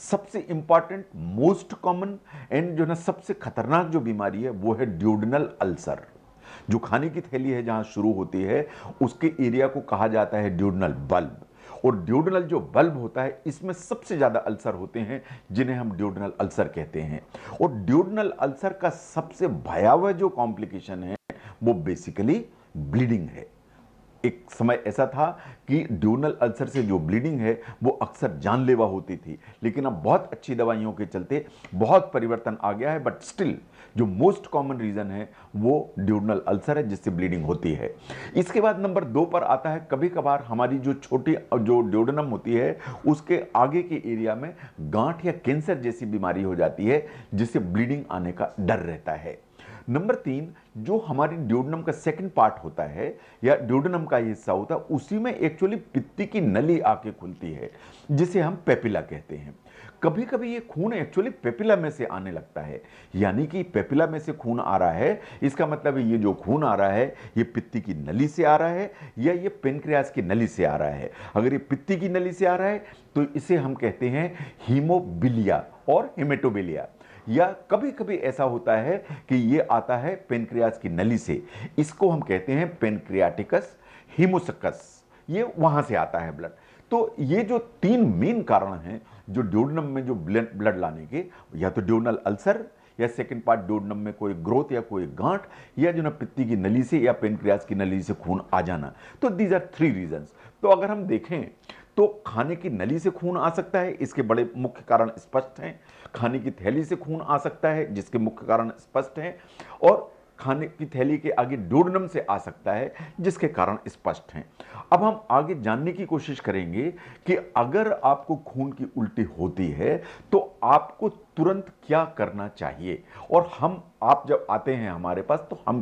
सबसे important, most common and जो ना सबसे खतरनाक जो बीमारी है वो है ड्यूडेनल अल्सर। जो खाने की थैली है जहां शुरू होती है उसके एरिया को कहा जाता है ड्यूडेनल बल्ब। और ड्यूडेनल जो बल्ब होता है इसमें सबसे ज्यादा अल्सर होते हैं जिन्हें हम ड्यूडेनल अल्सर कहते हैं। और ड्यूडेनल अल्सर का सबसे भयावह जो कॉम्प्लिकेशन है वो बेसिकली ब्लीडिंग है। एक समय ऐसा था कि ड्यूनल अल्सर से जो ब्लीडिंग है वो अक्सर जानलेवा होती थी, लेकिन अब बहुत अच्छी दवाइयों के चलते बहुत परिवर्तन आ गया है। बट स्टिल जो मोस्ट कॉमन रीजन है वो ड्यूनल अल्सर है जिससे ब्लीडिंग होती है। इसके बाद नंबर 2 पर आता है कभी कभार हमारी जो छोटी जो ड्यूडेनम होती है उसके आगे के एरिया में गांठ या कैंसर जैसी बीमारी हो जाती है जिससे ब्लीडिंग आने का डर रहता है। नंबर 3, जो हमारी ड्यूडेनम का सेकंड पार्ट होता है या ड्यूडेनम का हिस्सा होता है उसी में एक्चुअली पित्ती की नली आके खुलती है जिसे हम पेपिला कहते हैं। कभी कभी ये खून एक्चुअली पेपिला में से आने लगता है, यानी कि पेपिला में से खून आ रहा है इसका मतलब है ये जो खून आ रहा है ये पित्ती की नली से आ रहा है या ये पेनक्रियास की नली से आ रहा है। अगर ये पित्ती की नली से आ रहा है तो इसे हम कहते हैं हीमोबिलिया और हेमेटोबिलिया। या कभी कभी ऐसा होता है कि ये आता है पेनक्रियास की नली से, इसको हम कहते हैं पेनक्रियाटिकस हीमोसकस, ये वहां से आता है ब्लड। तो ये जो 3 मेन कारण हैं जो ड्यूडेनम में जो ब्लड लाने के, या तो ड्यूडेनल अल्सर या सेकंड पार्ट ड्यूडेनम में कोई ग्रोथ या कोई गांठ या जो ना पित्ती की नली से या पेनक्रियास की नली से खून आ जाना। तो दीज आर 3 रीजंस। तो अगर हम देखें तो खाने की नली से खून आ सकता है, इसके बड़े मुख्य कारण स्पष्ट हैं। खाने की थैली से खून आ सकता है जिसके मुख्य कारण स्पष्ट हैं। और खाने की थैली के आगे ड्यूडेनम से आ सकता है जिसके कारण स्पष्ट हैं। अब हम आगे जानने की कोशिश करेंगे कि अगर आपको खून की उल्टी होती है तो आपको तुरंत क्या करना चाहिए, और हम आप जब आते हैं हमारे पास तो हम